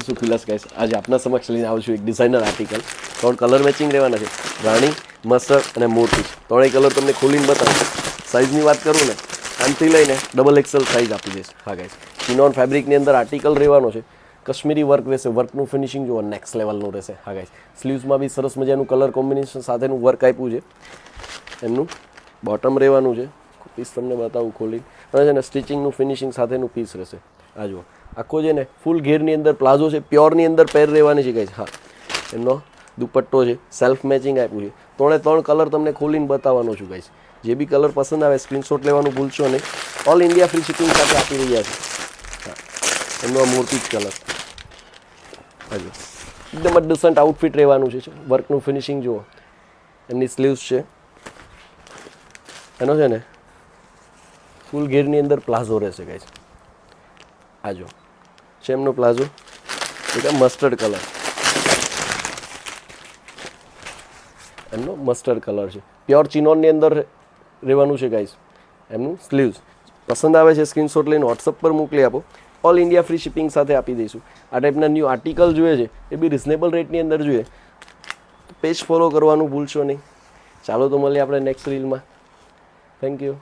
શું ખુલાસ ગાઈસ, આજે આપના સમક્ષ લઈને આવું છું એક ડિઝાઇનર આર્ટિકલ. 3 કલર મેચિંગ રહેવાના છે, રાણી, મસ્ટર્ડ અને મોતી. ત્રણેય કલર તમને ખોલીને બતાવું. સાઇઝની વાત કરું ને, આમથી લઈને XXL સાઇઝ આપી દઈશ. હા ગાઈસ, ચિનોન ફેબ્રિકની અંદર આર્ટિકલ રહેવાનો છે. કશ્મીરી વર્ક રહેશે, વર્કનું ફિનિશિંગ જુઓ નેક્સ્ટ લેવલનું રહેશે. હા ગાઈસ, સ્લીવ્સમાં બી સરસ મજાનું કલર કોમ્બિનેશન સાથેનું વર્ક આપ્યું છે. એમનું બોટમ રહેવાનું છે, પીસ તમને બતાવું ખોલી. અને છે ને સ્ટિચિંગનું ફિનિશિંગ સાથેનું પીસ રહેશે. આ જુઓ, આખો છે ને ફૂલ ઘેરની અંદર પ્લાઝો છે, પ્યોરની અંદર પેર રહેવાની છે ગાઈસ. હા, એમનો દુપટ્ટો છે, સેલ્ફ મેચિંગ આપ્યું છે. 3 કલર તમને ખોલીને બતાવવાનો છું ગાઈસ. જે બી કલર પસંદ આવે સ્ક્રીનશોટ લેવાનું ભૂલશો નહીં. ઓલ ઇન્ડિયા ફ્રી શિપિંગ સાથે આપી રહ્યા છે. હા, એમનો આ મોતી જ કલર. હાજો, એકદમ જ ડિસન્ટ આઉટફિટ રહેવાનું છે. વર્કનું ફિનિશિંગ જુઓ, એમની સ્લીવ્સ છે. એનો છે ને ફૂલ ઘેરની અંદર પ્લાઝો રહેશે ગાઈસ. આજો છે એમનો પ્લાઝો, એક મસ્ટર્ડ કલર. એમનો મસ્ટર્ડ કલર છે, પ્યોર ચિનોનની અંદર રહેવાનું છે ગાઈસ. એમનું સ્લીવ્સ પસંદ આવે છે સ્ક્રીનશોટ લઈને વોટ્સઅપ પર મોકલી આપો. ઓલ ઇન્ડિયા ફ્રી શિપિંગ સાથે આપી દઈશું. આ ટાઈપના ન્યૂ આર્ટિકલ જોઈએ છે, એ બી રિઝનેબલ રેટની અંદર જોઈએ. પેજ ફોલો કરવાનું ભૂલશો નહીં. ચાલો તો મળીએ આપણે નેક્સ્ટ રીલમાં. Thank you.